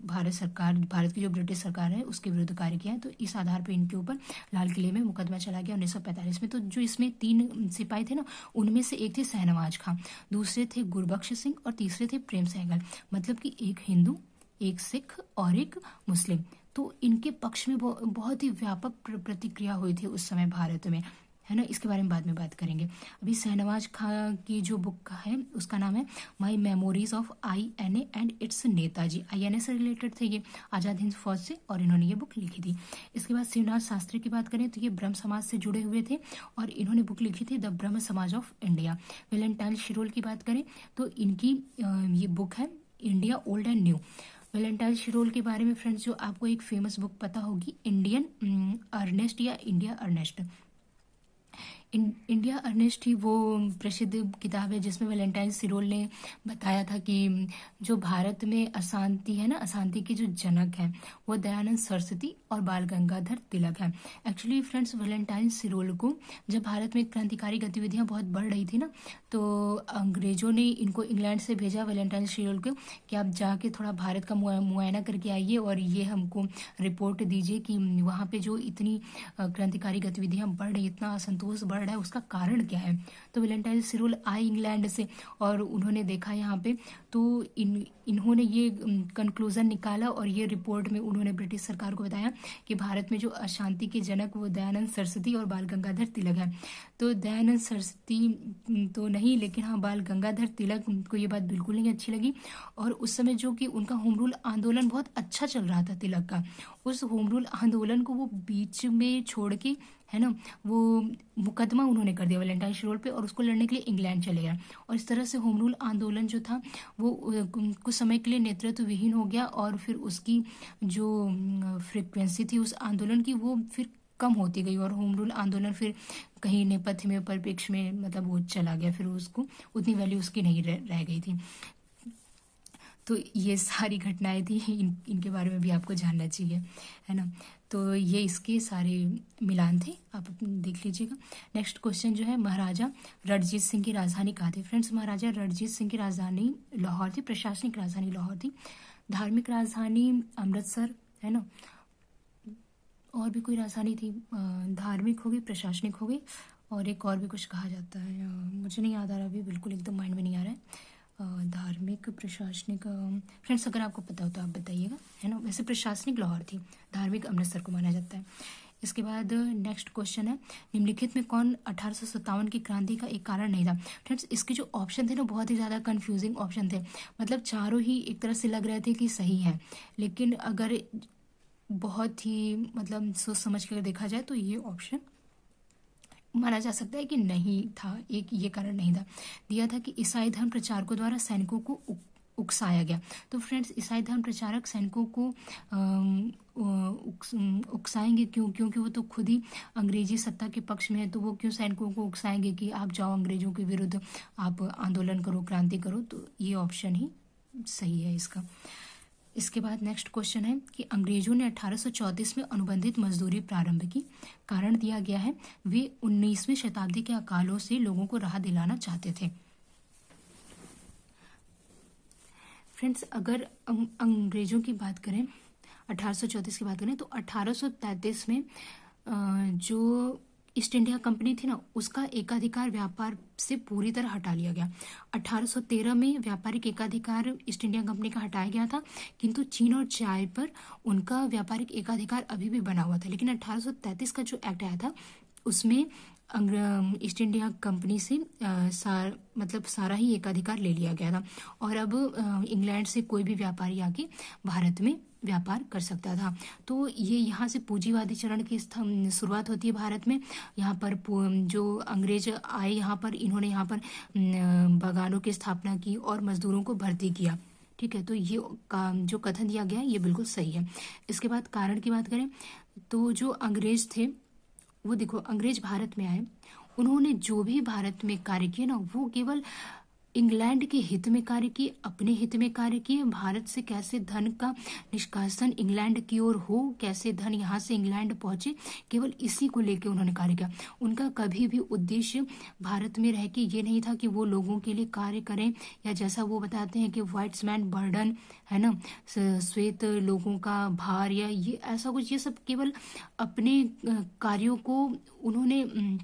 भारत की जो ब्रिटिश सरकार है उसके विरुद्ध कार्य किया है। तो इस आधार पर इनके ऊपर लाल किले में मुकदमा चला गया 1945 में। तो जो इसमें 3 सिपाही थे ना, उनमें से एक थे शहनवाज खां, दूसरे थे गुरबख्श सिंह और तीसरे थे प्रेम सहगल। मतलब कि एक हिंदू, एक सिख और एक मुस्लिम। तो इनके पक्ष में बहुत ही व्यापक प्रतिक्रिया हुई थी उस समय भारत में, है ना। इसके बारे में बाद में बात करेंगे। अभी शहनवाज खां की जो बुक है उसका नाम है माई memories of INA and it's Netaji. INA से रिलेटेड थे ये, आज़ाद हिंद फौज से, और इन्होंने ये बुक लिखी थी। इसके बाद शिवनाथ शास्त्री की बात करें तो ये ब्रह्म समाज से जुड़े हुए थे और इन्होंने बुक लिखी थी द ब्रह्म समाज ऑफ इंडिया। वैलेंटाइन शिरोल की बात करें तो इनकी ये बुक है India old and new. Valentine Shirol के बारे में फ्रेंड्स, जो आपको एक फेमस बुक पता होगी, इंडियन अर्नेस्ट या इंडिया अर्नेस्ट। इंडिया अर्नेस्ट ही वो प्रसिद्ध किताब है जिसमें वैलेंटाइन सिरोल ने बताया था कि जो भारत में अशांति है ना, अशांति के जो जनक हैं वो दयानंद सरस्वती और बाल गंगाधर तिलक हैं। एक्चुअली फ्रेंड्स, वैलेंटाइन सिरोल को जब भारत में क्रांतिकारी गतिविधियां बहुत बढ़ रही थी ना, तो अंग्रेजों ने इनको इंग्लैंड से भेजा वैलेंटाइन सिरोल को कि आप जाके थोड़ा भारत का मुआयना करके आइए और ये हमको रिपोर्ट दीजिए कि वहाँ पे जो इतनी क्रांतिकारी गतिविधियां बढ़ रही, इतना असंतोष बढ़ रहा है, उसका कारण क्या है। तो वैलेंटाइन सिरोल आए इंग्लैंड से और उन्होंने देखा यहाँ पे, तो इन्होंने ये कंक्लूजन निकाला और ये रिपोर्ट में उन्होंने ब्रिटिश सरकार को बताया कि भारत में जो अशांति के जनक वो दयानंद सरस्वती और बाल गंगाधर तिलक है। तो दयानंद सरस्वती तो नहीं, लेकिन हाँ बाल गंगाधर तिलक को ये बात बिल्कुल नहीं अच्छी लगी। और उस समय जो कि उनका होम रूल आंदोलन बहुत अच्छा चल रहा था तिलक का, उस होम रूल आंदोलन को वो बीच में छोड़ के, है ना, वो मुकदमा उन्होंने कर दिया वैलेंटाइन शिरोल पे और उसको लड़ने के लिए इंग्लैंड चले गए। और इस तरह से होम रूल आंदोलन जो था वो कुछ समय के लिए नेतृत्व विहीन हो गया और फिर उसकी जो फ्रिक्वेंसी थी उस आंदोलन की वो फिर कम होती गई और होम रूल आंदोलन फिर कहीं नेपथ्य में, परिप्रेक्ष्य में, मतलब वो चला गया, फिर उसको उतनी वैल्यू उसकी नहीं रह गई थी। तो ये सारी घटनाएं थी, इनके बारे में भी आपको जानना चाहिए, है ना। तो ये इसके सारे मिलान थे, आप देख लीजिएगा। नेक्स्ट क्वेश्चन जो है, महाराजा रणजीत सिंह की राजधानी कहाँ थी? फ्रेंड्स, महाराजा रणजीत सिंह की राजधानी लाहौर थी, प्रशासनिक राजधानी लाहौर थी। धार्मिक राजधानी अमृतसर, है ना। और भी कोई राजधानी थी, धार्मिक हो गई, प्रशासनिक हो गई, और एक और भी कुछ कहा जाता है, मुझे नहीं याद आ रहा अभी, बिल्कुल एकदम माइंड में नहीं आ रहा है। धार्मिक प्रशासनिक, फ्रेंड्स अगर आपको पता हो तो आप बताइएगा, है ना। वैसे प्रशासनिक लाहौर थी, धार्मिक अमृतसर को माना जाता है। इसके बाद नेक्स्ट क्वेश्चन है, निम्नलिखित में कौन 1857 की क्रांति का एक कारण नहीं था। फ्रेंड्स इसके जो ऑप्शन थे ना बहुत ही ज़्यादा कंफ्यूजिंग ऑप्शन थे, मतलब चारों ही एक तरह से लग रहे थे कि सही है, लेकिन अगर बहुत ही मतलब सोच समझ कर देखा जाए तो ये ऑप्शन माना जा सकता है कि नहीं था, एक ये कारण नहीं था। दिया था कि ईसाई धर्म प्रचारकों द्वारा सैनिकों को उकसाया गया। तो फ्रेंड्स ईसाई धर्म प्रचारक सैनिकों को उकसाएंगे क्यों? क्योंकि वो तो खुद ही अंग्रेजी सत्ता के पक्ष में है, तो वो क्यों सैनिकों को उकसाएंगे कि आप जाओ अंग्रेजों के विरुद्ध, आप आंदोलन करो, क्रांति करो। तो ये ऑप्शन ही सही है इसका। इसके बाद नेक्स्ट क्वेश्चन है कि अंग्रेजों ने 1834 में अनुबंधित मजदूरी प्रारंभ की। कारण दिया गया है वे 19वीं शताब्दी के अकालों से लोगों को राहत दिलाना चाहते थे। फ्रेंड्स अगर अंग्रेजों की बात करें, 1834 की बात करें, तो 1833 में जो ईस्ट इंडिया कंपनी थी ना, उसका एकाधिकार व्यापार से पूरी तरह हटा लिया गया। 1813 में व्यापारिक एकाधिकार ईस्ट इंडिया कंपनी का हटाया गया था, किंतु चीन और चाय पर उनका व्यापारिक एकाधिकार अभी भी बना हुआ था। लेकिन 1833 का जो एक्ट आया था उसमें ईस्ट इंडिया कंपनी से मतलब सारा ही एकाधिकार ले लिया गया था, और अब इंग्लैंड से कोई भी व्यापारी आके भारत में व्यापार कर सकता था। तो ये यहाँ से पूंजीवादी चरण की शुरुआत होती है भारत में। यहाँ पर जो अंग्रेज आए यहाँ पर, इन्होंने यहाँ पर बागानों की स्थापना की और मजदूरों को भर्ती किया। ठीक है, तो ये जो कथन दिया गया ये बिल्कुल सही है। इसके बाद कारण की बात करें तो जो अंग्रेज थे वो देखो, अंग्रेज भारत में आए, उन्होंने जो भी भारत में कार्य किए ना वो केवल इंग्लैंड के हित में कार्य किए, अपने हित में कार्य किए। भारत से कैसे धन का निष्कासन इंग्लैंड की ओर हो, कैसे धन यहाँ से इंग्लैंड पहुंचे, केवल इसी को लेकर उन्होंने कार्य किया। उनका कभी भी उद्देश्य भारत में रह के ये नहीं था कि वो लोगों के लिए कार्य करें, या जैसा वो बताते हैं कि व्हाइट्स मैन बर्डन, है ना, श्वेत लोगों का भार, या ये ऐसा कुछ, ये सब केवल अपने कार्यों को उन्होंने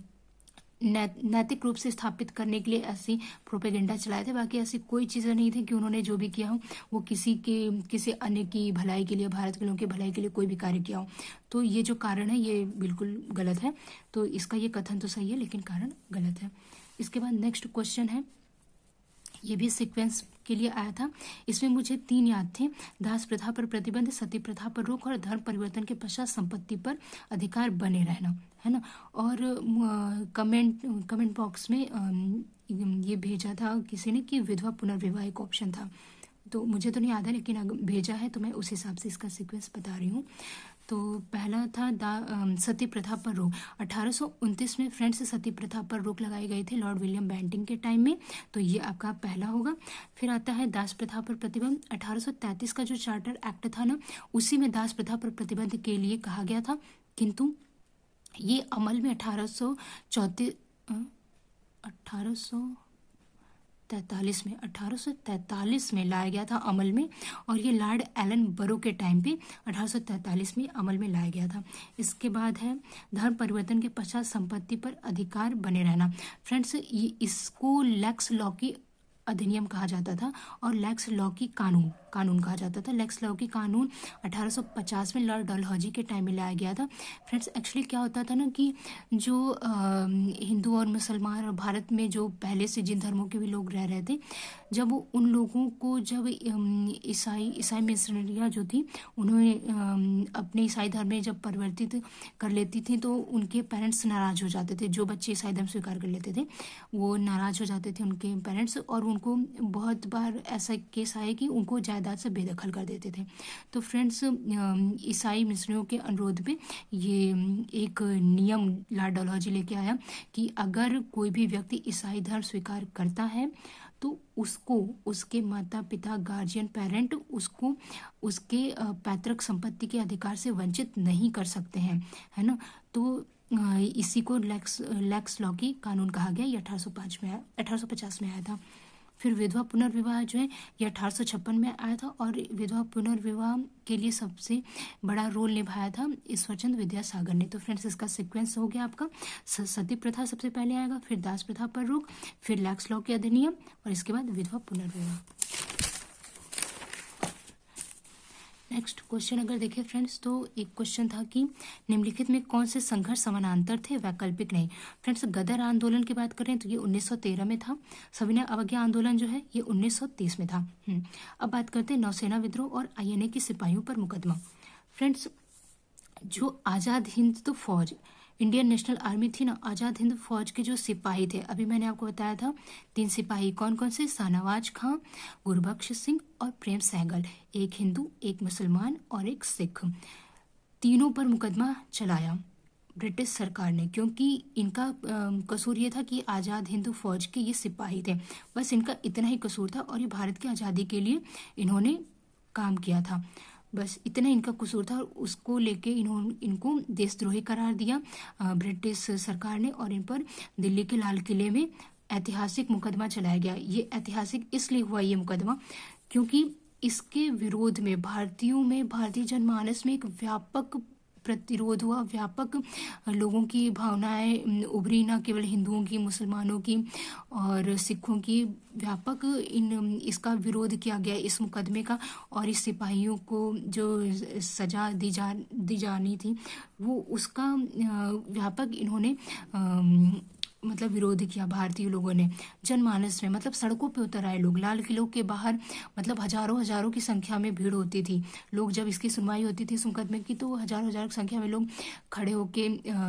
नैतिक रूप से स्थापित करने के लिए ऐसी प्रोपेगेंडा चलाए थे। बाकी ऐसी कोई चीज़ें नहीं थी कि उन्होंने जो भी किया हो वो किसी अन्य की भलाई के लिए, भारत के लोगों की भलाई के लिए कोई भी कार्य किया हो। तो ये जो कारण है ये बिल्कुल गलत है। तो इसका ये कथन तो सही है लेकिन कारण गलत है। इसके बाद नेक्स्ट क्वेश्चन है, ये भी सीक्वेंस के लिए आया था। इसमें मुझे 3 याद थे, दास प्रथा पर प्रतिबंध, सती प्रथा पर रोक और धर्म परिवर्तन के पश्चात संपत्ति पर अधिकार बने रहना, है ना। और कमेंट बॉक्स में ये भेजा था किसी ने कि विधवा पुनर्विवाह एक ऑप्शन था, तो मुझे तो नहीं याद है, लेकिन अगर भेजा है तो मैं उस हिसाब से इसका सीक्वेंस बता रही हूँ। तो पहला था सती प्रथा पर रोक। 1829 में फ्रेंड्स सती प्रथा पर रोक लगाई गई थी लॉर्ड विलियम बेंटिंग के टाइम में, तो ये आपका पहला होगा। फिर आता है दास प्रथा पर प्रतिबंध। 1833 का जो चार्टर एक्ट था ना, उसी में दास प्रथा पर प्रतिबंध के लिए कहा गया था, किंतु ये अमल में 1843 में लाया गया था अमल में, और ये लॉर्ड एलन बरो के टाइम पे 1843 में अमल में लाया गया था। इसके बाद है धर्म परिवर्तन के पश्चात संपत्ति पर अधिकार बने रहना। फ्रेंड्स ये इसको लेक्स लॉ की अधिनियम कहा जाता था और लेक्स लॉ की कानून कहा जाता था। लेक्स लॉ की कानून 1850 में लॉर्ड डलहौजी के टाइम में लाया गया था। फ्रेंड्स एक्चुअली क्या होता था ना कि जो हिंदू और मुसलमान और भारत में जो पहले से जिन धर्मों के भी लोग रह रहे थे, जब उन लोगों को जब ईसाई मिशनरियाँ जो थी उन्होंने अपने ईसाई धर्म में जब परिवर्तित कर लेती थी तो उनके पेरेंट्स नाराज हो जाते थे। जो बच्चे ईसाई धर्म स्वीकार कर लेते थे वो नाराज हो जाते थे उनके पेरेंट्स, और उनको बहुत बार ऐसा केस आया कि उनको जायदाद से बेदखल कर देते थे। तो फ्रेंड्स ईसाई मिशनरियों के अनुरोध पे ये एक नियम लॉर्ड डलहौजी लेके आया कि अगर कोई भी व्यक्ति ईसाई धर्म स्वीकार करता है तो उसको उसके माता पिता गार्जियन पेरेंट उसको उसके पैतृक संपत्ति के अधिकार से वंचित नहीं कर सकते हैं, है ना। तो इसी को लेक्स लॉ की कानून कहा गया। ये 1850 में आया था। फिर विधवा पुनर्विवाह जो है ये 1856 में आया था, और विधवा पुनर्विवाह के लिए सबसे बड़ा रोल निभाया था ईश्वरचंद विद्यासागर ने। तो फ्रेंड्स इसका सीक्वेंस हो गया आपका, सती प्रथा सबसे पहले आएगा, फिर दास प्रथा पर रोक, फिर लैक्स लॉ के अधिनियम, और इसके बाद विधवा पुनर्विवाह। नेक्स्ट क्वेश्चन अगर देखें फ्रेंड्स, तो एक क्वेश्चन था कि निम्नलिखित में कौन से संघर्ष समानांतर थे, वैकल्पिक नहीं। फ्रेंड्स गदर आंदोलन की बात करें तो ये 1913 में था। सविनय अवज्ञा आंदोलन जो है ये 1930 में था। अब बात करते हैं नौसेना विद्रोह और आईएनए की सिपाहियों पर मुकदमा। फ्रेंड्स जो आज़ाद हिंद तो फौज, इंडियन नेशनल आर्मी थी ना, आज़ाद हिंद फौज के जो सिपाही थे, अभी मैंने आपको बताया था 3 सिपाही कौन कौन से, शाहनवाज खां, गुरबख्श सिंह और प्रेम सहगल, एक हिंदू, एक मुसलमान और एक सिख, तीनों पर मुकदमा चलाया ब्रिटिश सरकार ने, क्योंकि इनका कसूर ये था कि आज़ाद हिंद फौज के ये सिपाही थे, बस इनका इतना ही कसूर था, और ये भारत की आज़ादी के लिए इन्होंने काम किया था, बस इतना इनका कसूर था। उसको लेके इनको देशद्रोही करार दिया ब्रिटिश सरकार ने, और इन पर दिल्ली के लाल किले में ऐतिहासिक मुकदमा चलाया गया। ये ऐतिहासिक इसलिए हुआ ये मुकदमा क्योंकि इसके विरोध में भारतीयों में, भारतीय जनमानस में एक व्यापक प्रतिरोध हुआ, व्यापक लोगों की भावनाएं उभरी, न केवल हिंदुओं की, मुसलमानों की और सिखों की, व्यापक इसका विरोध किया गया इस मुकदमे का, और इस सिपाहियों को जो सजा दी जानी थी वो उसका व्यापक इन्होंने मतलब विरोध किया भारतीय लोगों ने। जनमानस में मतलब सड़कों पे उतर आए लोग, लाल किलों के बाहर मतलब हजारों की संख्या में भीड़ होती थी। लोग जब इसकी सुनवाई होती थी इस मुकदमे की तो हजारों की संख्या में लोग खड़े होके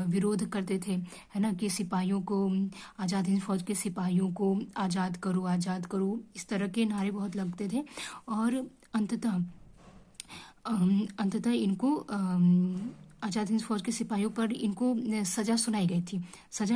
विरोध करते थे, है ना, कि सिपाहियों को, आज़ाद हिंद फौज के सिपाहियों को आज़ाद करो, इस तरह के नारे बहुत लगते थे। और अंततः इनको आज़ाद हिंद फौज के सिपाहियों पर इनको सजा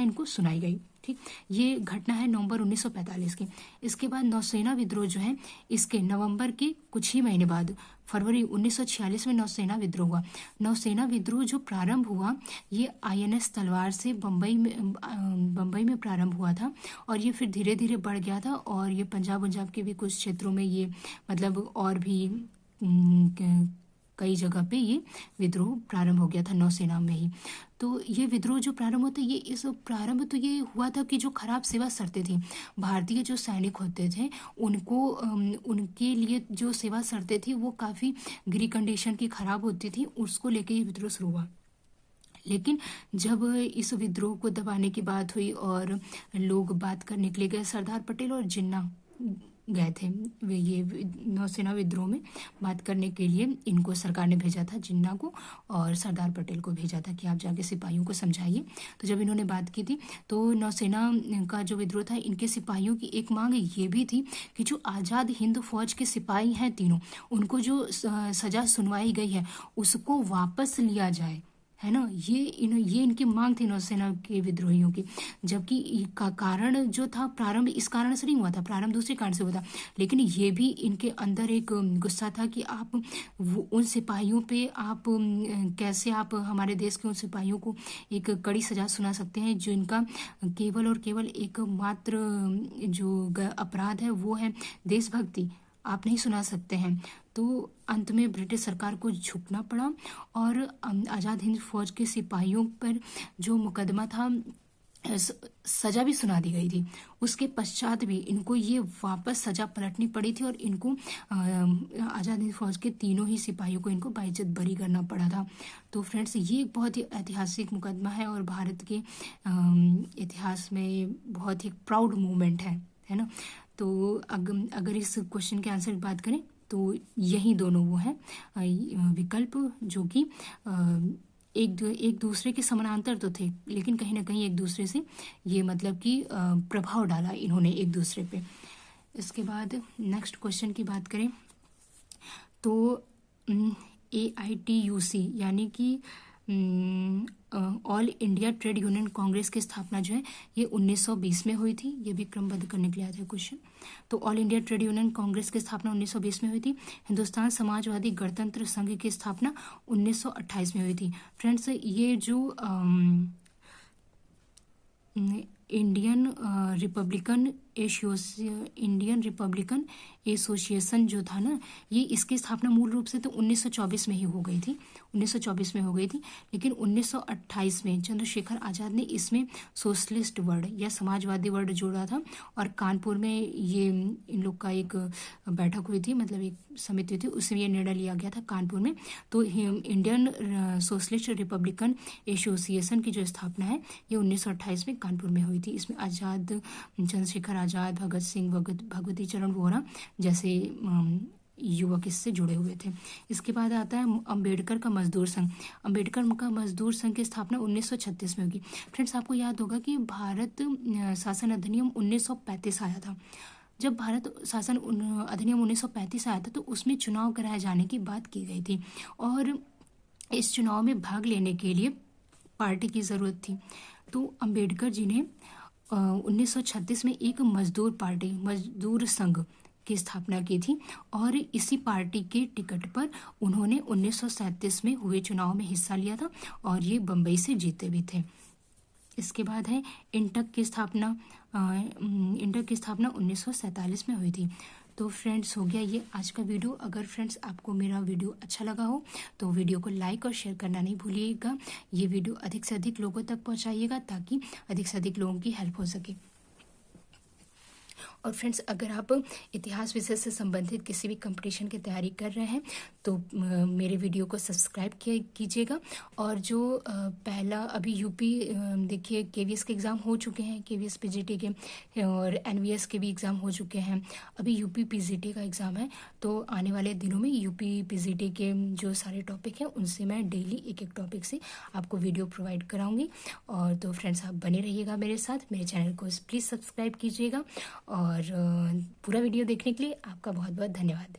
इनको सुनाई गई। ठीक, ये घटना है नवंबर 1945 की। इसके बाद नौसेना विद्रोह जो है इसके नवंबर के कुछ ही महीने बाद फरवरी 1946 में नौसेना विद्रोह हुआ। नौसेना विद्रोह जो प्रारंभ हुआ ये INS तलवार से बम्बई में प्रारंभ हुआ था, और ये फिर धीरे धीरे बढ़ गया था, और ये पंजाब के भी कुछ क्षेत्रों में ये मतलब और भी कई जगह पे ये विद्रोह प्रारंभ हो गया था नौसेना में ही। तो ये विद्रोह जो प्रारंभ होता है ये हुआ था कि जो खराब सेवा शर्तें थी, भारतीय जो सैनिक होते थे उनको उनके लिए जो सेवा शर्तें थी वो काफ़ी गृह कंडीशन की खराब होती थी, उसको लेके ये विद्रोह शुरू हुआ। लेकिन जब इस विद्रोह को दबाने की बात हुई और लोग बात कर निकले गए, सरदार पटेल और जिन्ना गए थे ये नौसेना विद्रोह में बात करने के लिए। इनको सरकार ने भेजा था, जिन्ना को और सरदार पटेल को भेजा था कि आप जाके सिपाहियों को समझाइए। तो जब इन्होंने बात की थी तो नौसेना का जो विद्रोह था, इनके सिपाहियों की एक मांग ये भी थी कि जो आज़ाद हिंद फौज के सिपाही हैं तीनों, उनको जो सजा सुनवाई गई है उसको वापस लिया जाए, है ना। ये इनकी मांग थी नौसेना के विद्रोहियों की। जबकि का कारण जो था प्रारंभ इस कारण से नहीं हुआ था, प्रारंभ दूसरे कारण से हुआ था, लेकिन ये भी इनके अंदर एक गुस्सा था कि आप उन सिपाहियों पे आप कैसे आप हमारे देश के उन सिपाहियों को एक कड़ी सजा सुना सकते हैं जो इनका केवल और केवल एक मात्र जो अपराध है वो है देशभक्ति, आप नहीं सुना सकते हैं। तो अंत में ब्रिटिश सरकार को झुकना पड़ा और आज़ाद हिंद फौज के सिपाहियों पर जो मुकदमा था सजा भी सुना दी गई थी। उसके पश्चात भी इनको ये वापस सजा पलटनी पड़ी थी और इनको आज़ाद हिंद फौज के तीनों ही सिपाहियों को इनको बाइज्जत बरी करना पड़ा था। तो फ्रेंड्स ये एक बहुत ही ऐतिहासिक मुकदमा है और भारत के इतिहास में बहुत ही प्राउड मूवमेंट है ना। तो अगर इस क्वेश्चन के आंसर की बात करें तो यही दोनों वो हैं विकल्प जो कि एक दूसरे के समानांतर तो थे, लेकिन कहीं ना कहीं एक दूसरे से ये मतलब कि प्रभाव डाला इन्होंने एक दूसरे पे। इसके बाद नेक्स्ट क्वेश्चन की बात करें तो AITUC यानी कि all India trade union Congress की स्थापना जो है ये 1920 में हुई थी। ये भी क्रमबद्ध करने के लिए आया था क्वेश्चन। तो all India trade union Congress की स्थापना 1920 में हुई थी। हिंदुस्तान समाजवादी गणतंत्र संघ की स्थापना 1928 में हुई थी। फ्रेंड्स ये जो इंडियन रिपब्लिकन एसोसिएशन जो था ना, ये इसकी स्थापना मूल रूप से तो 1924 में ही हो गई थी, 1924 में हो गई थी। लेकिन 1928 में चंद्रशेखर आज़ाद ने इसमें सोशलिस्ट वर्ड या समाजवादी वर्ड जोड़ा था, और कानपुर में ये इन लोग का एक बैठक हुई थी, मतलब एक समिति थी, उसमें ये निर्णय लिया गया था कानपुर में। तो इंडियन सोशलिस्ट रिपब्लिकन एसोसिएशन की जो स्थापना है ये 1928 में कानपुर में हुई थी। इसमें आज़ाद, चंद्रशेखर आज़ाद, भगत सिंह, भगवती चरण वोहरा जैसे युवक इससे जुड़े हुए थे। इसके बाद आता है अंबेडकर का मजदूर संघ। अंबेडकर का मजदूर संघ की स्थापना 1936 में होगी। फ्रेंड्स, आपको याद होगा कि भारत शासन अधिनियम 1935 आया था। जब भारत शासन अधिनियम 1935 आया था तो उसमें चुनाव कराए जाने की बात की गई थी, और इस चुनाव में भाग लेने के लिए पार्टी की ज़रूरत थी। तो अंबेडकर जी ने 1936 में एक मजदूर पार्टी, मजदूर संघ की स्थापना की थी, और इसी पार्टी के टिकट पर उन्होंने 1937 में हुए चुनाव में हिस्सा लिया था, और ये बम्बई से जीते भी थे। इसके बाद है इंटक की स्थापना। इंटक की स्थापना 1947 में हुई थी। तो फ्रेंड्स, हो गया ये आज का वीडियो। अगर फ्रेंड्स आपको मेरा वीडियो अच्छा लगा हो तो वीडियो को लाइक और शेयर करना नहीं भूलिएगा। ये वीडियो अधिक से अधिक लोगों तक पहुंचाइएगा ताकि अधिक से अधिक लोगों की हेल्प हो सके। और फ्रेंड्स, अगर आप इतिहास विषय से संबंधित किसी भी कंपटीशन की तैयारी कर रहे हैं तो मेरे वीडियो को सब्सक्राइब कीजिएगा। और जो पहला अभी यूपी, देखिए केवीएस के एग्ज़ाम हो चुके हैं, केवीएस पीजीटी के, और एनवीएस के भी एग्ज़ाम हो चुके हैं। अभी यूपी पीजीटी का एग्ज़ाम है, तो आने वाले दिनों में यूपी पीजीटी के जो सारे टॉपिक हैं उनसे मैं डेली एक एक टॉपिक से आपको वीडियो प्रोवाइड कराऊंगी। और तो फ्रेंड्स, आप बने रहिएगा मेरे साथ, मेरे चैनल को प्लीज़ सब्सक्राइब कीजिएगा। और पूरा वीडियो देखने के लिए आपका बहुत बहुत धन्यवाद।